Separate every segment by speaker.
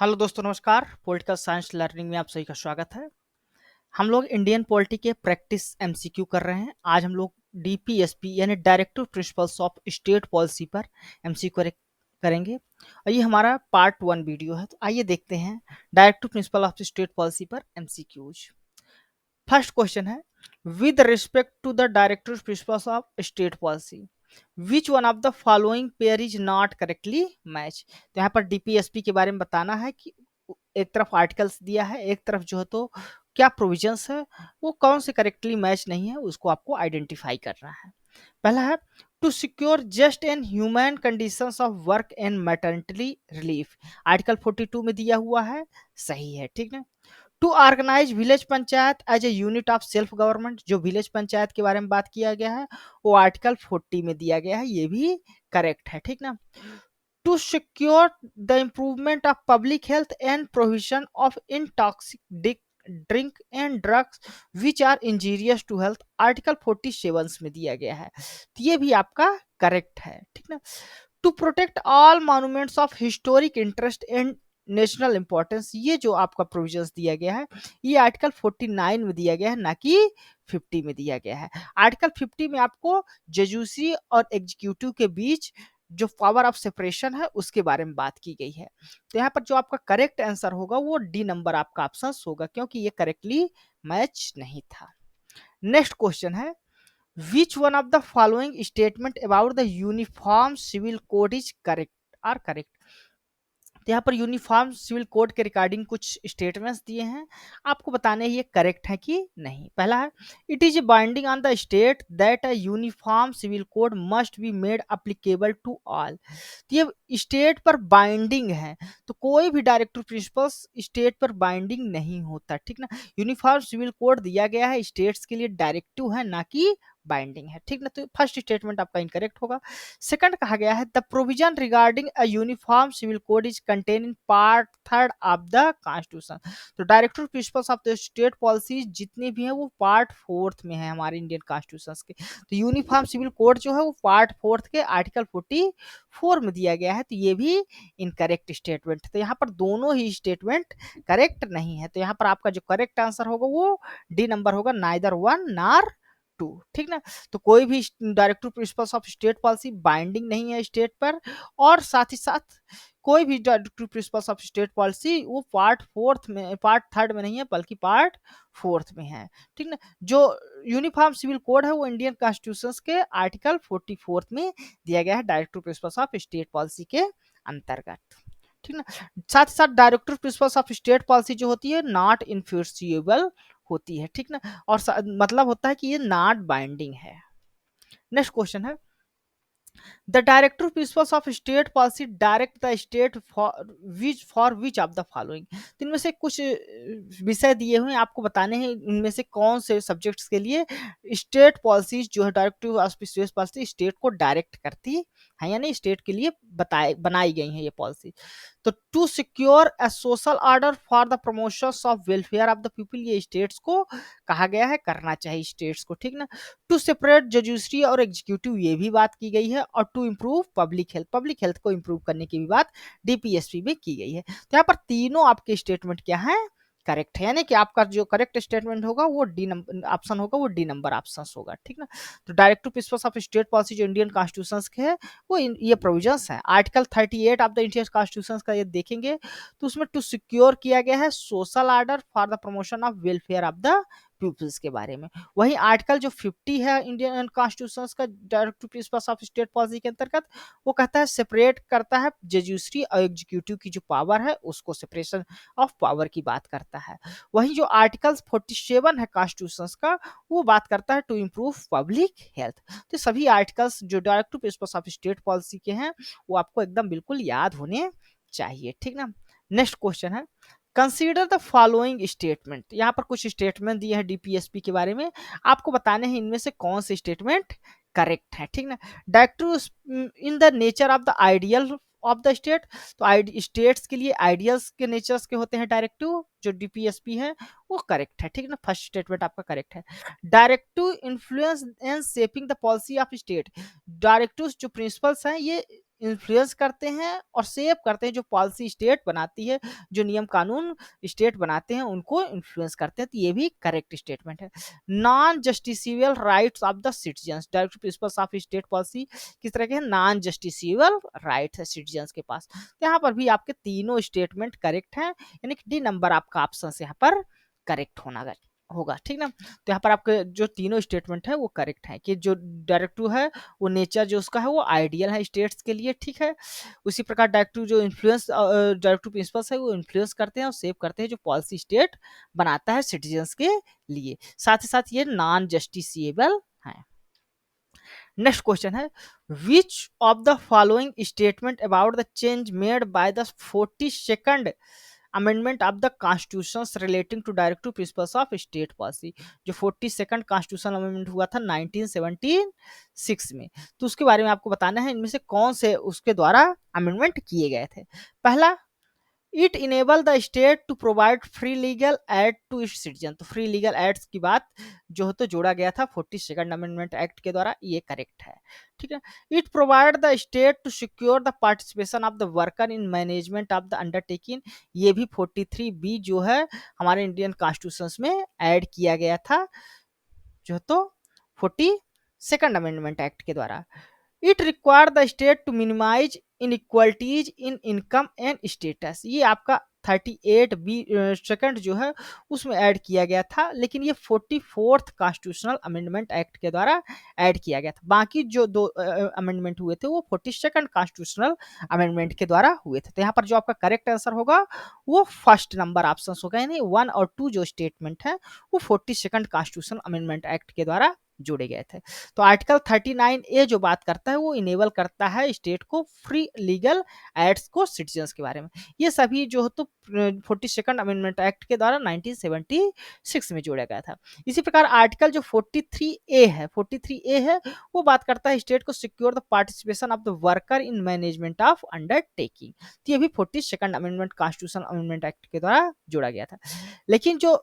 Speaker 1: Hello दोस्तों, नमस्कार। Political science learning में आप सभी का स्वागत है। हम लोग इंडियन पॉलिटी के प्रैक्टिस एमसीक्यू कर रहे हैं। आज हम लोग डीपीएसपी यानी directive principles of state policy पर एमसीक्यू करेंगे और ये हमारा पार्ट 1 वीडियो है। तो आइए देखते हैं directive principle of state policy पर एमसीक्यूज। फर्स्ट क्वेश्चन है, with respect to the directive principles of state policy which one of the following pair is not correctly match. तो यहाँ पर डीपीएसपी के बारे में बताना है कि एक तरफ आर्टिकल्स दिया है, एक तरफ जो है तो क्या प्रोविजंस है, वो कौन से करेक्टली मैच नहीं है, उसको आपको आइडेंटिफाई करना है। पहला है, to secure just and human conditions of work and maternity relief. Article 42 में दिया हुआ है, सही है, ठीक है। To organize village panchayat as a unit of self government, जो विलेज पंचायत के बारे में बात किया गया है वो आर्टिकल 40 में दिया गया है, ये भी करेक्ट है, ठीक ना। To secure the improvement of public health and provision of intoxic drink and drugs which are injurious to health, article 47 में दिया गया है, तो ये भी आपका करेक्ट है, ठीक ना। To protect all monuments of historic interest and national importance, ये जो आपका प्रोविजंस दिया गया है ये आर्टिकल 49 में दिया गया है, ना कि 50 में दिया गया है। आर्टिकल 50 में आपको जजूसी और एग्जीक्यूटिव के बीच जो पावर ऑफ सेपरेशन है उसके बारे में बात की गई है। तो यहाँ पर जो आपका करेक्ट आंसर होगा वो डी नंबर आपका ऑप्शन होगा, क्योंकि ये करेक्टली मैच नहीं था। नेक्स्ट क्वेश्चन है, which one of the following statement about the uniform civil code is correct or correct। तो यहाँ पर यूनिफॉर्म सिविल कोड के रिगार्डिंग कुछ स्टेटमेंट्स दिए हैं, आपको बताने ये करेक्ट है कि नहीं। पहला है, it is binding on the state that a uniform civil code must be made applicable to all. तो ये स्टेट पर बाइंडिंग है, तो कोई भी डायरेक्टिव प्रिंसिपल्स स्टेट पर बाइंडिंग नहीं होता, ठीक ना। यूनिफॉर्म सिविल कोड दिया गया है स्टेट्स के लिए, डायरेक्टिव है ना कि बाइंडिंग है, ठीक ना। तो फर्स्ट स्टेटमेंट आपका इनकरेक्ट होगा। सेकंड कहा गया है, the provision regarding a uniform civil code is contain in part 3 of the constitution. तो directive principles of the state policy जितने भी हैं वो पार्ट 4 में है हमारे इंडियन कॉन्स्टिट्यूशन के। तो यूनिफॉर्म सिविल कोड जो है वो पार्ट 4 के आर्टिकल 44 में दिया गया है, तो ये भी इनकरेक्ट स्टेटमेंट। तो यहाँ पर दोनों ही स्टेटमेंट करेक्ट नहीं है, तो यहाँ पर आपका जो करेक्ट आंसर होगा वो डी नंबर होगा, नाइदर 1 नॉर 2, ठीक ना। तो कोई भी directive principles of state policy binding नहीं है स्टेट पर, और साथ ही साथ कोई भी directive principles of state policy वो पार्ट 4 में, पार्ट 3 में नहीं है बल्कि पार्ट 4 में है, ठीक ना। जो यूनिफॉर्म सिविल कोड है वो इंडियन कॉन्स्टिट्यूशन के आर्टिकल 44 में दिया गया है directive principles of state policy के अंतर्गत, ठीक ना। साथ ही साथ directive principles of state policy जो होती है नॉट इन्फोर्सिबल होती है, ठीक ना, और मतलब होता है कि ये नॉट बाइंडिंग है। नेक्स्ट क्वेश्चन है, the directive principles of state policy direct the state for which of the following. तो इनमें से कुछ विषय दिए हुए हैं, आपको बताने हैं इनमें से कौन से सब्जेक्ट्स के लिए स्टेट पॉलिसीज जो है directive of state policy state को डायरेक्ट करती है, यानी स्टेट के लिए बनाई गई है ये पॉलिसी। तो to secure a social order for the promotion of welfare of the people, ये स्टेट्स को कहा गया है करना चाहिए स्टेट्स को, ठीक ना। टू सेपरेट जुडिशरी और एग्जीक्यूटिव, ये भी बात की गई है, और टू इम्प्रूव पब्लिक हेल्थ को इम्प्रूव करने की भी बात डीपीएसपी में की गई है। तो यहाँ पर तीनों आपके स्टेटमेंट क्या है, करेक्ट है, यानी कि आपका जो करेक्ट स्टेटमेंट होगा वो डी नंबर ऑप्शन होगा, वो डी नंबर ऑप्शन होगा, ठीक ना। तो directive principles of state policy जो इंडियन कॉन्स्टिट्यूशन के है वो ये प्रोविजंस है। Article 38 of the Indian constitution का ये देखेंगे तो उसमें टू सिक्योर किया गया है social order for the promotion of welfare of the peoples के बारे में। वही आर्टिकल जो 50 है इंडियन कॉन्स्टिट्यूशन का directive principles of state policy के अंतर्गत, वो कहता है सेपरेट करता है जुडिशरी और एग्जीक्यूटिव की जो पावर है उसको, सेपरेशन ऑफ पावर की बात करता है। वही जो आर्टिकल 47 है कॉन्स्टिट्यूशन का, वो बात करता है टू इम्प्रूव पब्लिक हेल्थ। तो सभी आर्टिकल्स जो directive principles of state policy के हैं वो आपको एकदम बिल्कुल याद होने चाहिए, ठीक ना। नेक्स्ट क्वेश्चन है, कंसीडर द फॉलोइंग स्टेटमेंट। यहाँ पर कुछ स्टेटमेंट दिए हैं डीपीएसपी के बारे में, आपको बताने हैं इनमें से कौन से स्टेटमेंट करेक्ट है, ठीक ना। Directive in the nature of the ideal of the state, तो स्टेट्स के लिए आइडियल्स के नेचर्स के होते हैं डायरेक्टिव, जो डीपीएसपी है वो करेक्ट है, ठीक ना। फर्स्ट स्टेटमेंट आपका करेक्ट है। Directive influence and shaping the policy of state, directive जो प्रिंसिपल्स हैं ये इन्फ्लुएंस करते हैं और शेप करते हैं, जो पॉलिसी स्टेट बनाती है, जो नियम कानून स्टेट बनाते हैं उनको इन्फ्लुएंस करते हैं। तो ये भी करेक्ट स्टेटमेंट है। Non justiciable rights of the citizens, directive principles of state policy किस तरह के हैं? नॉन जस्टिसिबल राइट्स है सिटीजन्स के पास। तो यहाँ पर भी आपके तीनों स्टेटमेंट करेक्ट हैं, यानी कि डी नंबर आपका ऑप्शन यहाँ पर करेक्ट होगा, ठीक ना। तो यहाँ पर आपके जो तीनों स्टेटमेंट है वो करेक्ट है, कि जो डायरेक्टिव है वो नेचर जो उसका है वो आइडियल है स्टेट्स के लिए, ठीक है। उसी प्रकार डायरेक्टिव जो इन्फ्लुएंस डायरेक्टिव प्रिंसिपल्स है वो इन्फ्लुएंस करते हैं और सेव करते हैं जो पॉलिसी स्टेट बनाता है सिटीजन्स के लिए। साथ ही साथ ये नॉन जस्टिसिएबल है। नेक्स्ट क्वेश्चन है, which of the following statement about the change made by the 42nd amendment of the constitution relating to directive principles of state policy, जो 42nd कॉन्स्टिट्यूशन अमेंडमेंट हुआ था 1976 में, तो उसके बारे में आपको बताना है इनमें से कौन से उसके द्वारा अमेंडमेंट किए गए थे। पहला, it enable the state to provide free legal aid to its citizen, तो फ्री लीगल एड्स की बात जो है तो जोड़ा गया था 42nd अमेंडमेंट एक्ट के द्वारा, ये करेक्ट है, ठीक है। It provide the state to secure the participation of the worker in management of the undertaking, ये भी 43B जो है हमारे इंडियन कॉन्स्टिट्यूशन में ऐड किया गया था जो तो 42nd अमेंडमेंट एक्ट के द्वारा। It require the state to minimize inequalities in income and status, ये आपका 38B सेकंड जो है उसमें ऐड किया गया था, लेकिन ये 44th कॉन्स्टिट्यूशनल अमेंडमेंट एक्ट के द्वारा ऐड किया गया था। बाकी जो दो अमेंडमेंट हुए थे वो 42nd कॉन्स्टिट्यूशनल अमेंडमेंट के द्वारा हुए थे। तो यहाँ पर जो आपका करेक्ट आंसर होगा वो फर्स्ट नंबर ऑप्शन होगा, यानी 1 और 2 जो स्टेटमेंट है वो 42nd कॉन्स्टिट्यूशनल अमेंडमेंट एक्ट के द्वारा जोड़े गए थे। तो आर्टिकल 39A जो बात करता है वो इनेबल करता है स्टेट को फ्री लीगल एड्स को सिटीजन्स के बारे में। ये सभी जो तो 42nd अमेंडमेंट एक्ट के द्वारा 1976 में जोड़ा गया था। इसी प्रकार आर्टिकल जो 43A है वो बात करता है स्टेट को secure the participation of the worker in management of undertaking, तो ये भी 42nd amendment constitution amendment act के द्वारा जोड़ा गया था। लेकिन जो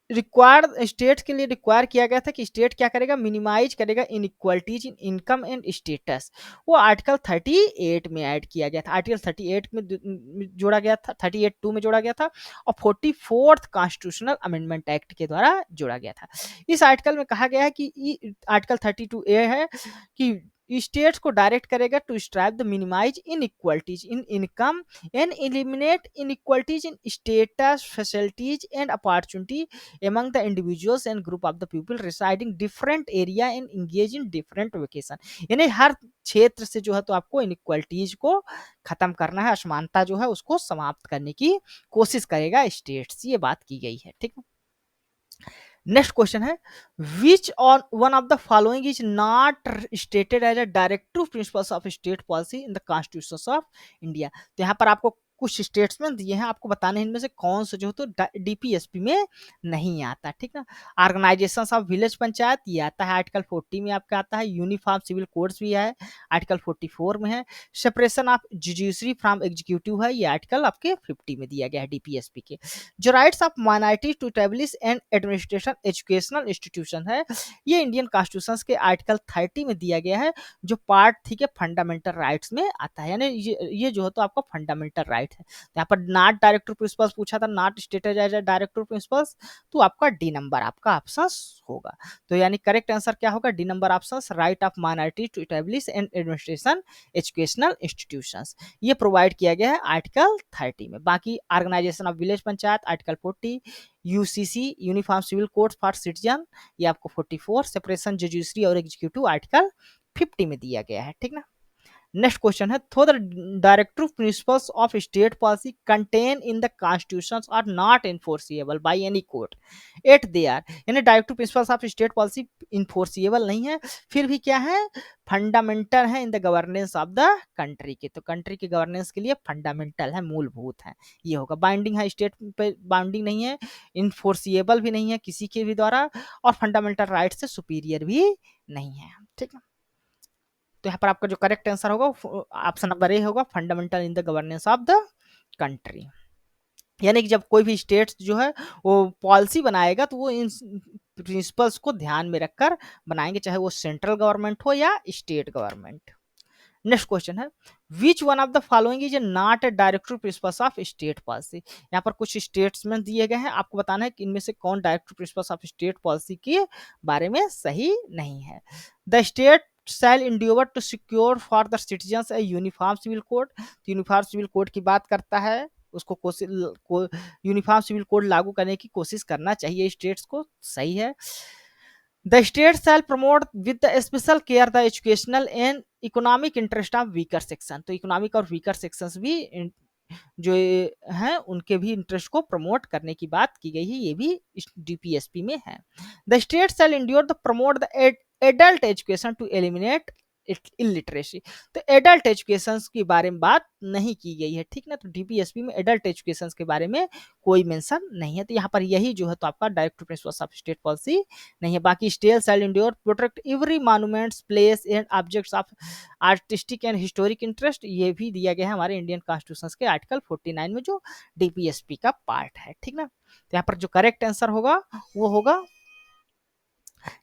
Speaker 1: रिक्वायर्ड स्टेट के लिए रिक्वायर किया गया था कि स्टेट क्या करेगा, मिनिमाइज करेगा inequalities in income and status, वो आर्टिकल 38 में ऐड किया गया था, आर्टिकल 38 में जोड़ा गया था, 38(2) में जोड़ा गया था और 44th कॉन्स्टिट्यूशनल अमेंडमेंट एक्ट के द्वारा जोड़ा गया था। इस आर्टिकल में कहा गया है कि आर्टिकल 32A है कि स्टेट्स को डायरेक्ट करेगा to strive the minimize inequalities in income and eliminate inequalities in status facilities and opportunity among the individuals and group of the people residing different area and engage in different vocation, यानी हर क्षेत्र से जो है तो आपको inequalities को खत्म करना है, असमानता जो है उसको समाप्त करने की कोशिश करेगा स्टेट्स, ये बात की गई है, ठीक है। नेक्स्ट क्वेश्चन है, which on one of the following is not stated as a directive principles of state policy in the constitution of India, तो यहाँ पर आपको कुछ स्टेट्समेंट दिए हैं, आपको बताने हैं इनमें से कौन सा जो तो DPSP में नहीं आता, ठीक ना। ऑर्गेनाइजेशन ऑफ विलेज पंचायत ये आता है आर्टिकल 40 में आपका आता है, यूनिफॉर्म सिविल कोड्स भी है आर्टिकल 44 में है, separation of judiciary from executive है ये आर्टिकल आपके 50 में दिया गया है DPSP के। जो rights of minority to establish and administration educational institution है ये इंडियन कॉन्स्टिट्यूशन के आर्टिकल 30 में दिया गया है, जो पार्ट 3 के फंडामेंटल राइट्स में आता है, यानी ये जो है तो आपका फंडामेंटल राइट है। तो यहाँ पर नॉट डायरेक्टिव प्रिंसिपल्स पूछा था, not stated as directive principles, तो आपका डी नंबर आपका ऑप्शन होगा। तो यानी करेक्ट आंसर क्या होगा, D number option, right of minority to establish and administration educational institutions, ये प्रोवाइड किया गया है आर्टिकल 30 में। बाकी organisation of village panchayat article 40, UCC uniform civil code for citizen ये आपको 44, सेपरेशन जुडिशरी और एग्जीक्यूटिव आर्टिकल 50 में दिया गया है, ठीक ना। नेक्स्ट क्वेश्चन है, though the directive principles of state policy contain in the constitutions are not enforceable by any court at they are, यानी directive principles of state policy enforceable नहीं है, फिर भी क्या है, फंडामेंटल है in the governance of the country के, तो कंट्री के गवर्नेंस के लिए फंडामेंटल है, मूलभूत है, ये होगा। बाइंडिंग है, स्टेट पे बाइंडिंग नहीं है, इन्फोर्सिएबल भी नहीं है किसी के भी द्वारा, और फंडामेंटल राइट से सुपीरियर भी नहीं है, ठीक है। तो यहाँ पर आपका जो करेक्ट आंसर होगा ऑप्शन नंबर ए होगा, fundamental in the governance of the country, यानी कि जब कोई भी स्टेट जो है वो पॉलिसी बनाएगा तो वो इन प्रिंसिपल्स को ध्यान में रखकर बनाएंगे, चाहे वो सेंट्रल गवर्नमेंट हो या स्टेट गवर्नमेंट। नेक्स्ट क्वेश्चन है, which one of the following is not a director principles of state policy. यहाँ पर कुछ स्टेट्समेंट दिए गए हैं, आपको बताना है कि इनमें से कौन director principles of state policy के बारे में सही नहीं है। The state shall endeavor to secure for the citizens a uniform civil code। तो यूनिफॉर्म सिविल कोड की बात करता है, उसको यूनिफॉर्म सिविल कोड लागू करने की कोशिश करना चाहिए स्टेट्स को, सही है। The state shell promote with the special care the educational and economic interest of weaker section. तो इकोनॉमिक और वीकर सेक्शंस भी जो हैं उनके भी इंटरेस्ट को प्रमोट करने की बात की गई है, ये भी डीपीएसपी में है। The state shall ensure the promote the adult education to eliminate illiteracy. तो एडल्ट एजुकेशन के बारे में बात नहीं की गई है, ठीक ना। तो डीपीएसपी में एडल्ट एजुकेशन के बारे में कोई मेंशन नहीं है, तो यहाँ पर यही जो है तो आपका direct principles of state policy नहीं है। बाकी state shall endure protect every monuments place and objects of artistic and historic interest, ये भी दिया गया है हमारे इंडियन कॉन्स्टिट्यूशन के आर्टिकल 49 में जो डीपीएसपी का पार्ट है, ठीक ना। तो यहाँ पर जो करेक्ट आंसर होगा वो होगा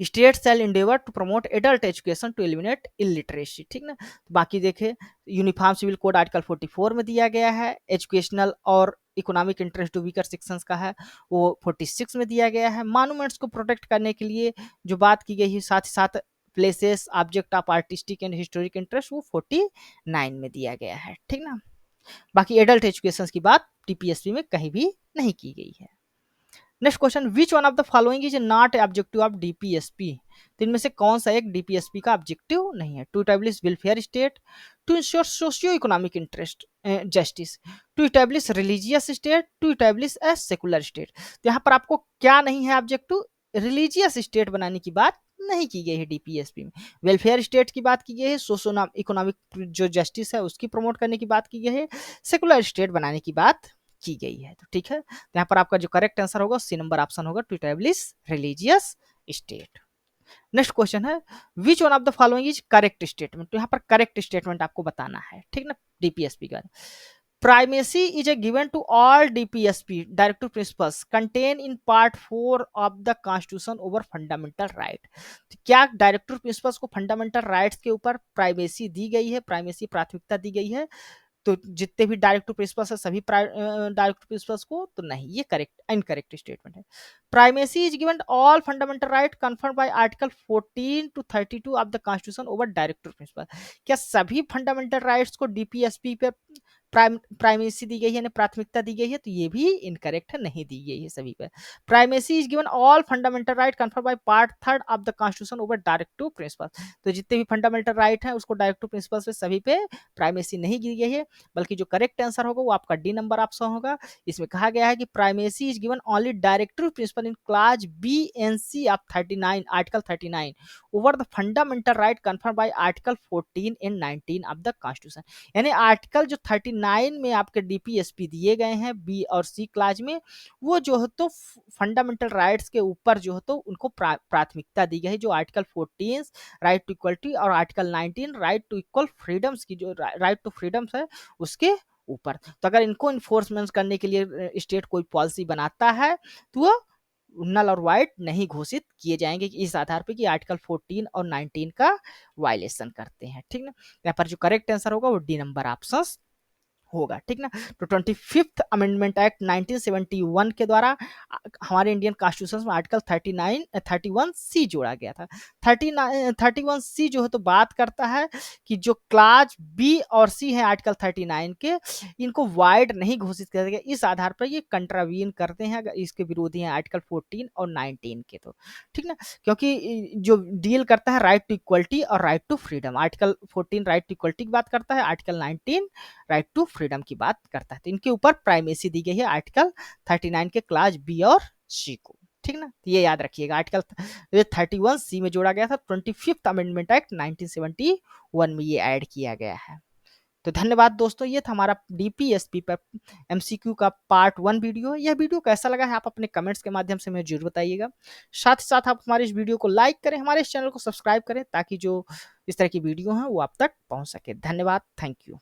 Speaker 1: state shall endeavour to promote adult education to eliminate illiteracy, ठीक ना। तो बाकी देखे यूनिफॉर्म सिविल कोड आर्टिकल 44 में दिया गया है, एजुकेशनल और economic interest to weaker sections का है वो 46 में दिया गया है। मॉन्यूमेंट्स को प्रोटेक्ट करने के लिए जो बात की गई है, साथ ही साथ places object of artistic and historic interest वो 49 में दिया गया है, ठीक ना। बाकी एडल्ट एजुकेशन की बात टीपीएसपी में कहीं भी नहीं की गई है। Next question, which one of the following is not objective of DPSP. तो इनमें से कौन सा एक डीपीएसपी का ऑब्जेक्टिव नहीं है। To establish welfare state, to ensure socio economic interest justice, to establish religious state, to establish a secular state. तो यहाँ पर आपको क्या नहीं है ऑब्जेक्टिव, रिलीजियस स्टेट बनाने की बात नहीं की गई है डीपीएसपी में। वेलफेयर स्टेट की बात की गई है, सोशो इकोनॉमिक जो जस्टिस है उसकी प्रमोट करने की बात की गई है, सेकुलर स्टेट बनाने की बात की गई है, तो ठीक है। तो यहाँ पर आपका जो करेक्ट आंसर होगा सी नंबर ऑप्शन होगा, to establish religious state. Next question है, which one of the following is correct statement. तो यहाँ पर करेक्ट स्टेटमेंट आपको बताना है, ठीक ना, डीपीएसपी का। Primacy is a given to all DPSP directive principles contain in part 4 of the constitution over fundamental right. तो क्या डायरेक्टिव प्रिंसिपल्स को फंडामेंटल राइट्स के ऊपर प्राइमेसी दी गई है, प्राइमेसी प्राथमिकता दी गई है। तो जितने भी डायरेक्ट टू प्रिंसिपल्स है सभी डायरेक्ट टू प्रिंसिपल्स को, तो नहीं, ये करेक्ट इनकरेक्ट स्टेटमेंट है। Primacy is given all fundamental right confirmed by article 14 to 32 of the constitution over direct to principle. क्या सभी फंडामेंटल राइट्स को डीपीएसपी पे प्राइमेसी दी गई है, प्राथमिकता दी गई है, तो ये भी इनकरेक्ट है, नहीं दी गई है सभी पे। Primacy is given all fundamental right confirmed by part 3 of the constitution over direct to principle. तो जितने भी फंडामेंटल राइट है उसको डायरेक्ट टू प्रिंसिपल पे सभी पे प्राइमेसी नहीं दी गई है, बल्कि जो करेक्ट आंसर होगा वो आपका डी नंबर ऑप्शन होगा। इसमें कहा गया है कि primacy is given only directive principle in class B and C of 39 article 39 over the fundamental right confirm by article 14 and 19 of the constitution. यानी आर्टिकल जो 39 में आपके डीपीएसपी दिए गए हैं बी और सी क्लास में, वो जो है तो फंडामेंटल राइट्स के ऊपर जो है तो उनको प्राथमिकता दी गई है। जो आर्टिकल 14 राइट टू इक्वलिटी और article 19 right to equal freedoms की जो राइट टू फ्रीडम्स है उसके ऊपर। तो अगर इनको इन्फोर्समेंट करने के लिए स्टेट कोई पॉलिसी बनाता है तो वो नल और वाइड नहीं घोषित किए जाएंगे कि इस आधार पे कि आर्टिकल 14 और 19 का वायलेशन करते हैं, ठीक ना। यहाँ पर जो करेक्ट आंसर होगा वो डी नंबर ऑप्शन होगा, ठीक ना। तो 25th अमेंडमेंट एक्ट 1971 के द्वारा हमारे इंडियन कॉन्स्टिट्यूशन में आर्टिकल 31 सी जोड़ा गया था। 31 सी जो है तो बात करता है कि जो क्लास बी और सी है आर्टिकल 39 के, इनको वाइड नहीं घोषित किया गया, इस आधार पर ये कंट्रावीन करते हैं, अगर इसके विरोधी हैं आर्टिकल 14 और 19 के, तो ठीक ना। क्योंकि जो डील करता है राइट टू इक्वलिटी और right to freedom, article 14 right to equality की बात करता है, आर्टिकल 19 राइट टू फ्रीडम की बात करता है। तो इनके ऊपर प्राइमेसी दी गई है आर्टिकल 39 के क्लास बी और सी को, ठीक ना। ये याद रखिएगा, आर्टिकल 31 सी में जोड़ा गया था, 25th अमेंडमेंट एक्ट 1971 में ये ऐड किया गया है। तो धन्यवाद दोस्तों, ये था हमारा डीपीएसपी पर एमसीक्यू का पार्ट 1 वीडियो। यह वीडियो कैसा लगा है आप अपने कमेंट्स के माध्यम से मुझे जरूर बताइएगा। साथ ही साथ आप हमारे इस वीडियो को लाइक करें, हमारे इस चैनल को सब्सक्राइब करें, ताकि जो इस तरह की वीडियो है वो आप तक पहुंच सके। धन्यवाद, थैंक यू।